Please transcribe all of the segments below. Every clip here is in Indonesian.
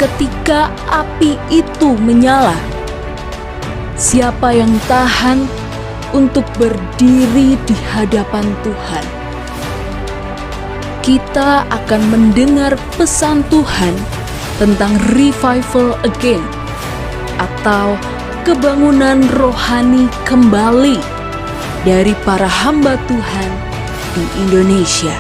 ketika api itu menyala. Siapa yang tahan untuk berdiri di hadapan Tuhan? Kita akan mendengar pesan Tuhan tentang revival again atau kebangunan rohani kembali dari para hamba Tuhan di Indonesia.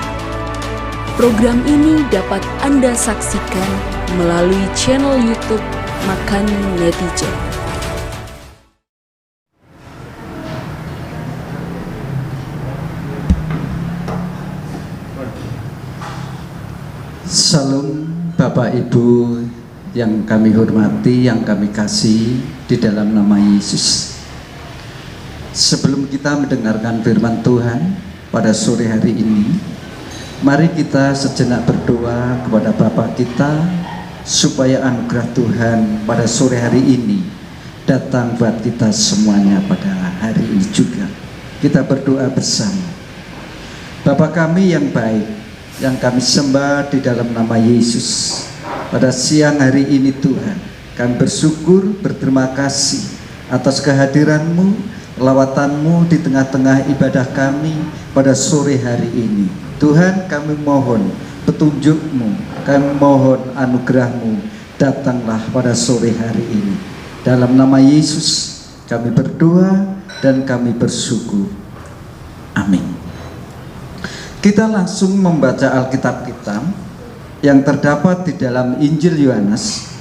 Program ini dapat Anda saksikan melalui channel YouTube Makan Netizen. Salam Bapak Ibu yang kami hormati, yang kami kasih di dalam nama Yesus. Sebelum kita mendengarkan firman Tuhan pada sore hari ini, mari kita sejenak berdoa kepada Bapa kita supaya anugerah Tuhan pada sore hari ini datang buat kita semuanya pada hari ini juga. Kita berdoa bersama. Bapa kami yang baik, yang kami sembah di dalam nama Yesus, pada siang hari ini Tuhan, kami bersyukur, berterima kasih atas kehadiran-Mu, lawatanmu di tengah-tengah ibadah kami pada sore hari ini. Tuhan, kami mohon petunjuk-Mu, kami mohon anugerah-Mu, datanglah pada sore hari ini. Dalam nama Yesus kami berdoa dan kami bersyukur. Amin. Kita langsung membaca Alkitab kita yang terdapat di dalam Injil Yohanes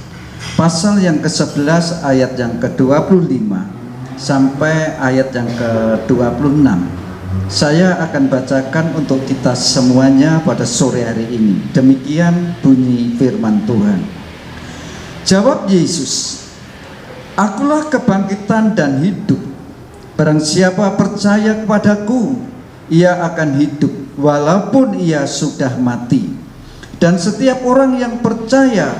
pasal yang ke-11 ayat yang ke-25 sampai ayat yang ke-26. Saya akan bacakan untuk kita semuanya pada sore hari ini. Demikian bunyi firman Tuhan. Jawab Yesus, "Akulah kebangkitan dan hidup. Barang siapa percaya kepadaku, ia akan hidup walaupun ia sudah mati. Dan setiap orang yang percaya,"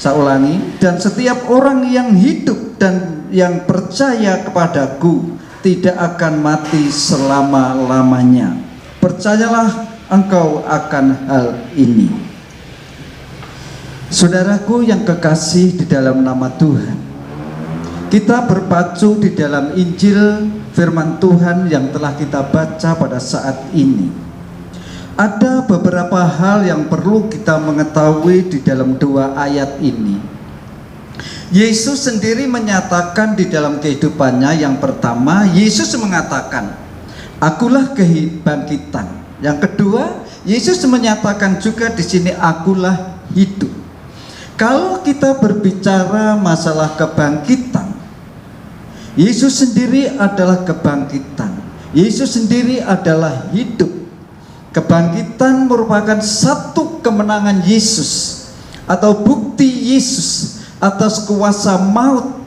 saya ulangi, "dan setiap orang yang hidup dan yang percaya kepadaku tidak akan mati selama-lamanya. Percayalah engkau akan hal ini." Saudaraku yang kekasih di dalam nama Tuhan, kita berpacu di dalam Injil firman Tuhan yang telah kita baca pada saat ini. Ada beberapa hal yang perlu kita mengetahui di dalam dua ayat ini. Yesus sendiri menyatakan di dalam kehidupannya, yang pertama, Yesus mengatakan, "Akulah kebangkitan." Yang kedua, Yesus menyatakan juga di sini, "Akulah hidup." Kalau kita berbicara masalah kebangkitan, Yesus sendiri adalah kebangkitan. Yesus sendiri adalah hidup. Kebangkitan merupakan satu kemenangan Yesus atau bukti Yesus atas kuasa maut,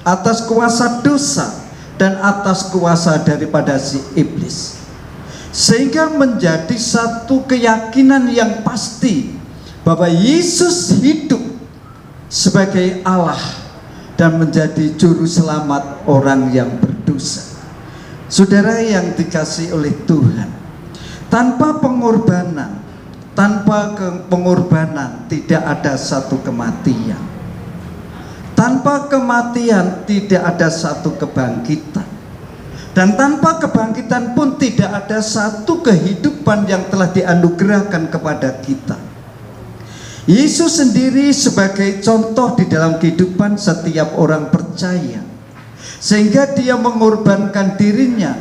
atas kuasa dosa, dan atas kuasa daripada si iblis. Sehingga menjadi satu keyakinan yang pasti bahwa Yesus hidup sebagai Allah dan menjadi juru selamat orang yang berdosa. Saudara yang dikasihi oleh Tuhan, tanpa pengorbanan tidak ada satu kematian. Tanpa kematian tidak ada satu kebangkitan. Dan tanpa kebangkitan pun tidak ada satu kehidupan yang telah dianugerahkan kepada kita. Yesus sendiri sebagai contoh di dalam kehidupan setiap orang percaya, sehingga dia mengorbankan dirinya.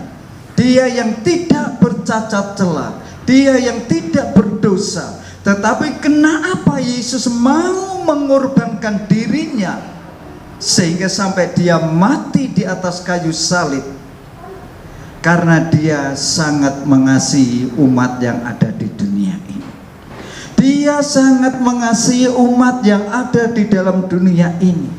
Dia yang tidak bercacat celah, dia yang tidak berdosa. Tetapi kenapa Yesus mau mengorbankan dirinya sehingga sampai dia mati di atas kayu salib? Karena dia sangat mengasihi umat yang ada di dunia ini. Dia sangat mengasihi umat yang ada di dalam dunia ini,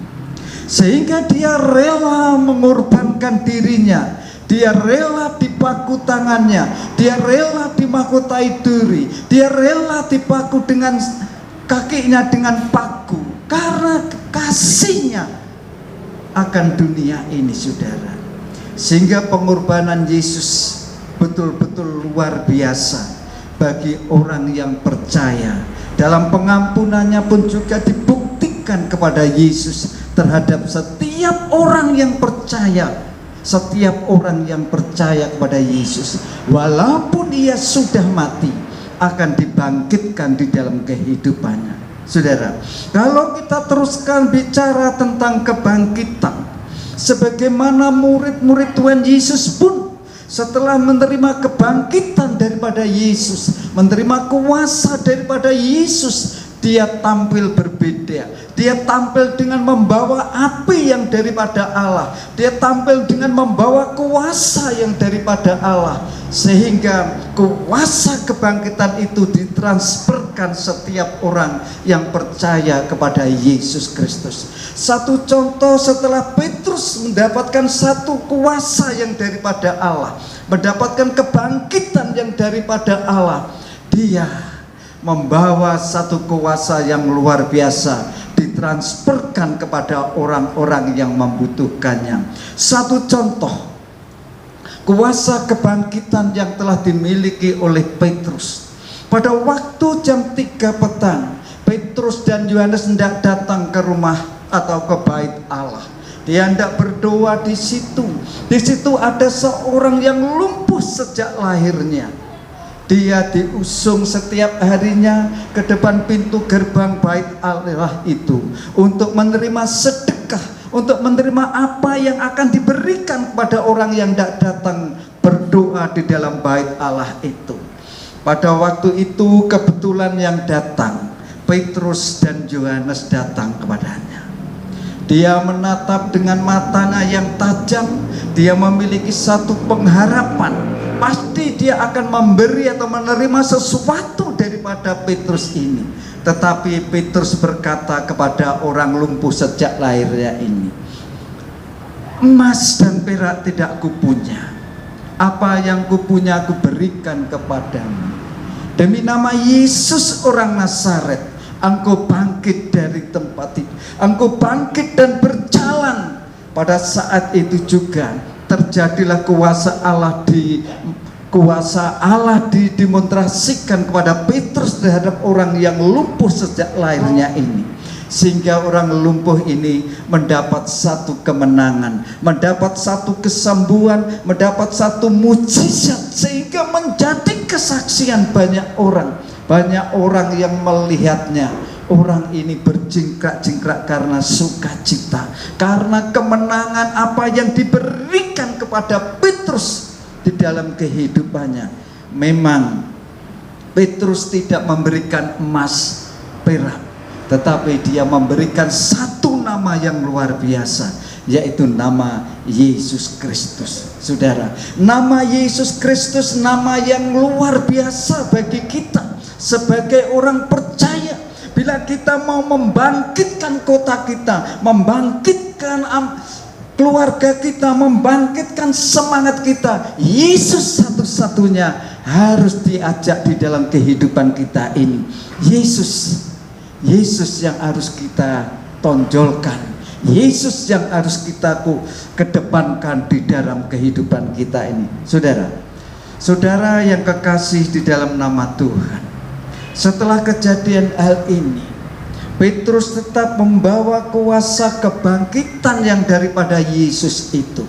sehingga dia rela mengorbankan dirinya. Dia rela dipaku tangannya, dia rela dimahkotai duri, dia rela dipaku dengan kakinya dengan paku, karena kasihnya akan dunia ini, saudara. Sehingga pengorbanan Yesus betul-betul luar biasa bagi orang yang percaya Dalam pengampunannya pun juga dibuktikan kepada Yesus terhadap setiap orang yang percaya. Setiap orang yang percaya kepada Yesus, walaupun ia sudah mati, akan dibangkitkan di dalam kehidupannya. Saudara, kalau kita teruskan bicara tentang kebangkitan, sebagaimana murid-murid Tuhan Yesus pun setelah menerima kebangkitan daripada Yesus, menerima kuasa daripada Yesus, dia tampil berbeda. Dia tampil dengan membawa api yang daripada Allah. Dia tampil dengan membawa kuasa yang daripada Allah, sehingga kuasa kebangkitan itu ditransferkan setiap orang yang percaya kepada Yesus Kristus. Satu contoh, setelah Petrus mendapatkan satu kuasa yang daripada Allah, mendapatkan kebangkitan yang daripada Allah, dia membawa satu kuasa yang luar biasa, ditransferkan kepada orang-orang yang membutuhkannya. Satu contoh, kuasa kebangkitan yang telah dimiliki oleh Petrus. Pada waktu jam 3 petang, Petrus dan Yohanes hendak datang ke rumah atau ke bait Allah. Dia hendak berdoa di situ. Di situ ada seorang yang lumpuh sejak lahirnya. Dia diusung setiap harinya ke depan pintu gerbang bait Allah itu untuk menerima sedekah, untuk menerima apa yang akan diberikan kepada orang yang tidak datang berdoa di dalam bait Allah itu. Pada waktu itu kebetulan yang datang Petrus dan Yohanes datang kepadanya. Dia menatap dengan matanya yang tajam. Dia memiliki satu pengharapan, pasti dia akan memberi atau menerima sesuatu daripada Petrus ini. Tetapi Petrus berkata kepada orang lumpuh sejak lahirnya ini, emas dan perak tidak kupunya, apa yang kupunya aku berikan kepadamu. Demi nama Yesus orang Nazaret, engkau bangkit dari tempat itu, engkau bangkit dan berjalan. Pada saat itu juga terjadilah kuasa Allah didemonstrasikan kepada Petrus terhadap orang yang lumpuh sejak lahirnya ini, sehingga orang lumpuh ini mendapat satu kemenangan, mendapat satu kesembuhan, mendapat satu mujizat, sehingga menjadi kesaksian banyak orang yang melihatnya. Orang ini berjingkrak-jingkrak karena sukacita, karena kemenangan apa yang diberikan kepada Petrus di dalam kehidupannya. Memang Petrus tidak memberikan emas perak, tetapi dia memberikan satu nama yang luar biasa, yaitu nama Yesus Kristus. Saudara, nama Yesus Kristus nama yang luar biasa bagi kita sebagai orang percaya. Bila kita mau membangkitkan kota kita, membangkitkan keluarga kita, membangkitkan semangat kita, Yesus satu-satunya harus diajak di dalam kehidupan kita ini. Yesus yang harus kita tonjolkan, Yesus yang harus kita kedepankan di dalam kehidupan kita ini. Saudara yang kekasih di dalam nama Tuhan, setelah kejadian hal ini, Petrus tetap membawa kuasa kebangkitan yang daripada Yesus itu.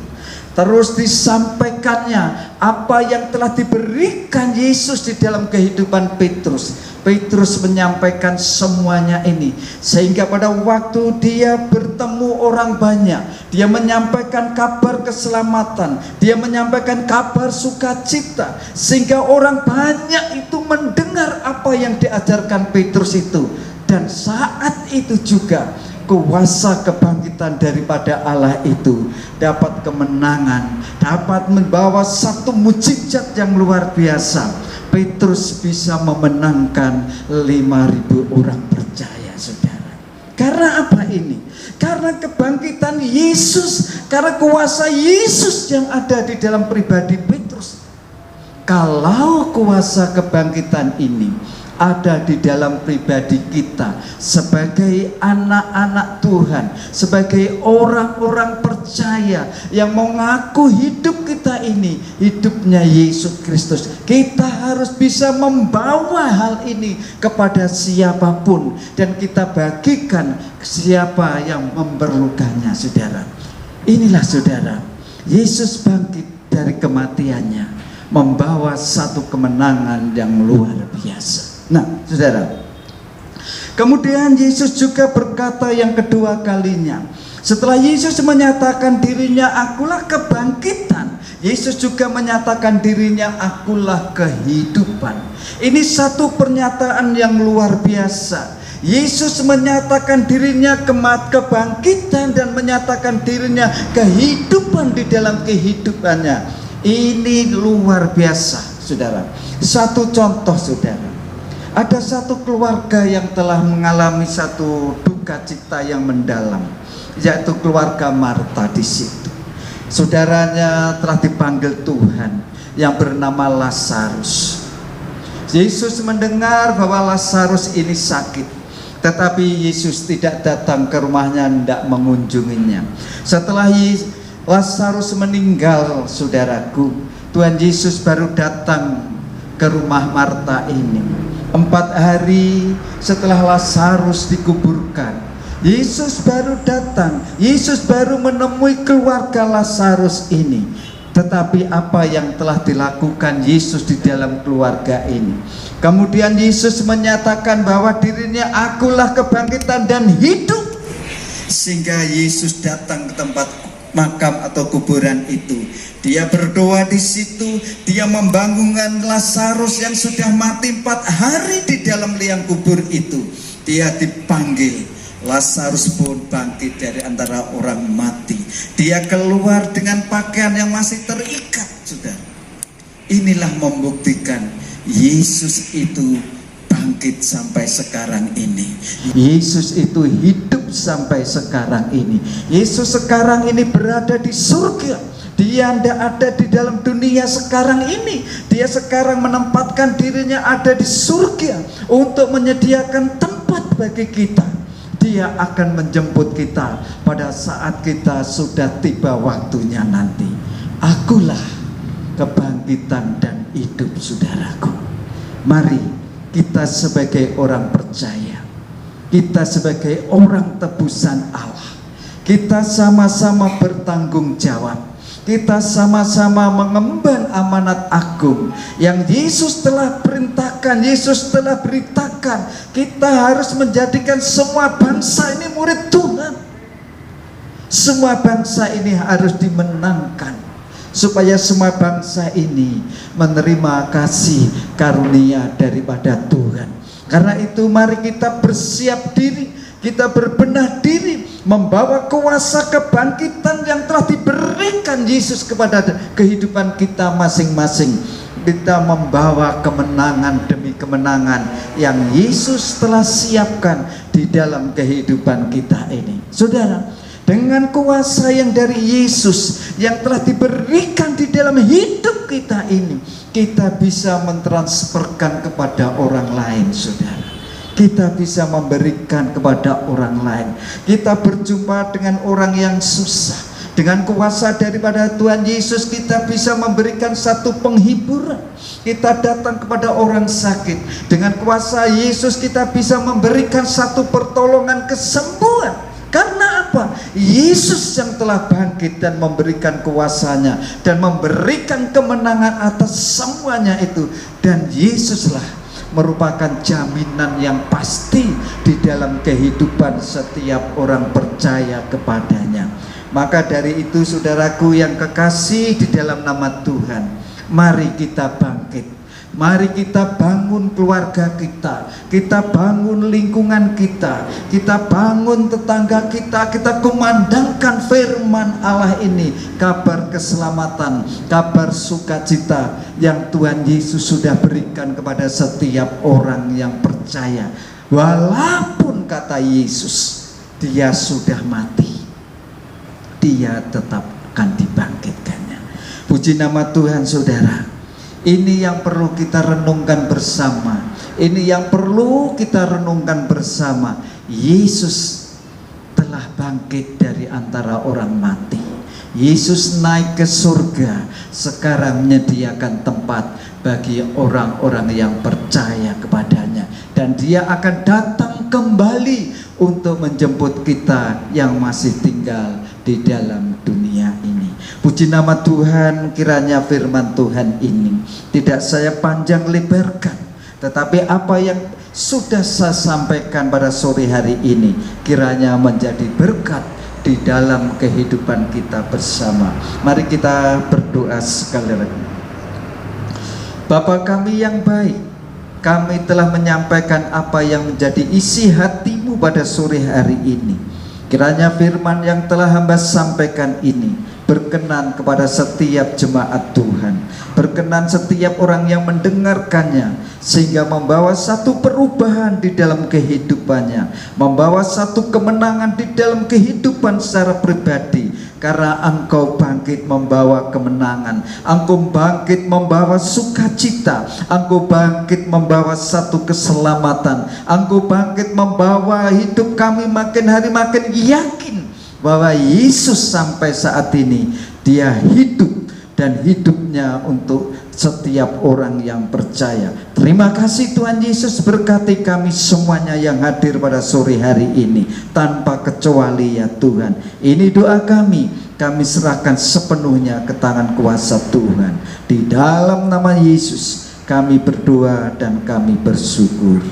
Terus disampaikannya apa yang telah diberikan Yesus di dalam kehidupan Petrus. Petrus menyampaikan semuanya ini, sehingga pada waktu dia bertemu orang banyak, dia menyampaikan kabar keselamatan, dia menyampaikan kabar sukacita, sehingga orang banyak itu mendengar apa yang diajarkan Petrus itu. Dan saat itu juga kuasa kebangkitan daripada Allah itu dapat kemenangan, dapat membawa satu mujizat yang luar biasa. Petrus bisa memenangkan 5.000 orang percaya, saudara. Karena apa ini? Karena kebangkitan Yesus, karena kuasa Yesus yang ada di dalam pribadi Petrus. Kalau kuasa kebangkitan ini ada di dalam pribadi kita sebagai anak-anak Tuhan, sebagai orang-orang percaya yang mengaku hidup kita ini hidupnya Yesus Kristus. Kita harus bisa membawa hal ini kepada siapapun dan kita bagikan siapa yang memerlukannya, saudara. Inilah saudara, Yesus bangkit dari kematiannya, membawa satu kemenangan yang luar biasa. Nah, saudara, kemudian Yesus juga berkata yang kedua kalinya, setelah Yesus menyatakan dirinya akulah kebangkitan, Yesus juga menyatakan dirinya akulah kehidupan. Ini satu pernyataan yang luar biasa. Yesus menyatakan dirinya kebangkitan dan menyatakan dirinya kehidupan di dalam kehidupannya. Ini luar biasa, saudara. Satu contoh, saudara. Ada satu keluarga yang telah mengalami satu duka cita yang mendalam, yaitu keluarga Marta di situ. Saudaranya telah dipanggil Tuhan yang bernama Lazarus. Yesus mendengar bahwa Lazarus ini sakit, tetapi Yesus tidak datang ke rumahnya, tidak mengunjunginya. Setelah Lazarus meninggal, saudaraku, Tuhan Yesus baru datang ke rumah Marta ini. 4 hari setelah Lazarus dikuburkan, Yesus baru datang. Yesus baru menemui keluarga Lazarus ini. Tetapi apa yang telah dilakukan Yesus di dalam keluarga ini? Kemudian Yesus menyatakan bahwa dirinya akulah kebangkitan dan hidup. Sehingga Yesus datang ke tempat makam atau kuburan itu. Dia berdoa di situ, dia membangunkan Lazarus yang sudah mati 4 hari di dalam liang kubur itu. Dia dipanggil, Lazarus pun bangkit dari antara orang mati. Dia keluar dengan pakaian yang masih terikat, saudara. Inilah membuktikan Yesus itu bangkit sampai sekarang ini. Yesus itu hidup sampai sekarang ini. Yesus sekarang ini berada di surga. Dia tidak ada di dalam dunia sekarang ini. Dia sekarang menempatkan dirinya ada di surga untuk menyediakan tempat bagi kita. Dia akan menjemput kita pada saat kita sudah tiba waktunya nanti. Akulah kebangkitan dan hidup, saudaraku. Mari kita sebagai orang percaya, kita sebagai orang tebusan Allah, kita sama-sama bertanggung jawab. Kita sama-sama mengemban amanat agung yang Yesus telah perintahkan, Yesus telah beritakan. Kita harus menjadikan semua bangsa ini murid Tuhan. Semua bangsa ini harus dimenangkan, supaya semua bangsa ini menerima kasih karunia daripada Tuhan. Karena itu mari kita bersiap diri, kita berbenah diri, membawa kuasa kebangkitan yang telah diberikan Yesus kepada kehidupan kita masing-masing. Kita membawa kemenangan demi kemenangan yang Yesus telah siapkan di dalam kehidupan kita ini. Saudara, dengan kuasa yang dari Yesus yang telah diberikan di dalam hidup kita ini, kita bisa mentransferkan kepada orang lain, saudara. Kita bisa memberikan kepada orang lain. Kita berjumpa dengan orang yang susah. Dengan kuasa daripada Tuhan Yesus kita bisa memberikan satu penghiburan. Kita datang kepada orang sakit. Dengan kuasa Yesus kita bisa memberikan satu pertolongan kesembuhan. Karena apa? Yesus yang telah bangkit dan memberikan kuasanya dan memberikan kemenangan atas semuanya itu. Dan Yesuslah merupakan jaminan yang pasti di dalam kehidupan setiap orang percaya kepadanya. Maka dari itu, saudaraku yang kekasih di dalam nama Tuhan, mari kita bangkit. Mari kita bangun keluarga kita, kita bangun lingkungan kita, kita bangun tetangga kita, kita kumandangkan firman Allah ini, kabar keselamatan, kabar sukacita yang Tuhan Yesus sudah berikan kepada setiap orang yang percaya. Walaupun kata Yesus, dia sudah mati, dia tetap akan dibangkitkannya. Puji nama Tuhan, saudara. Ini yang perlu kita renungkan bersama. Ini yang perlu kita renungkan bersama. Yesus telah bangkit dari antara orang mati. Yesus naik ke surga, sekarang menyediakan tempat bagi orang-orang yang percaya kepadanya. Dan dia akan datang kembali untuk menjemput kita yang masih tinggal di dalam dunia ini. Puji nama Tuhan, kiranya firman Tuhan ini tidak saya panjang lebarkan, tetapi apa yang sudah saya sampaikan pada sore hari ini kiranya menjadi berkat di dalam kehidupan kita bersama. Mari kita berdoa sekali lagi. Bapa kami yang baik, kami telah menyampaikan apa yang menjadi isi hati-Mu pada sore hari ini. Kiranya firman yang telah hamba sampaikan ini berkenan kepada setiap jemaat Tuhan, berkenan setiap orang yang mendengarkannya, sehingga membawa satu perubahan di dalam kehidupannya, membawa satu kemenangan di dalam kehidupan secara pribadi, karena Engkau bangkit membawa kemenangan, Engkau bangkit membawa sukacita, Engkau bangkit membawa satu keselamatan, Engkau bangkit membawa hidup kami makin hari makin yakin bahwa Yesus sampai saat ini dia hidup, dan hidupnya untuk setiap orang yang percaya. Terima kasih Tuhan Yesus, berkati kami semuanya yang hadir pada sore hari ini tanpa kecuali ya Tuhan. Ini doa kami serahkan sepenuhnya ke tangan kuasa Tuhan. Di dalam nama Yesus kami berdoa dan kami bersyukur.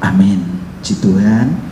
Amin. Puji Tuhan.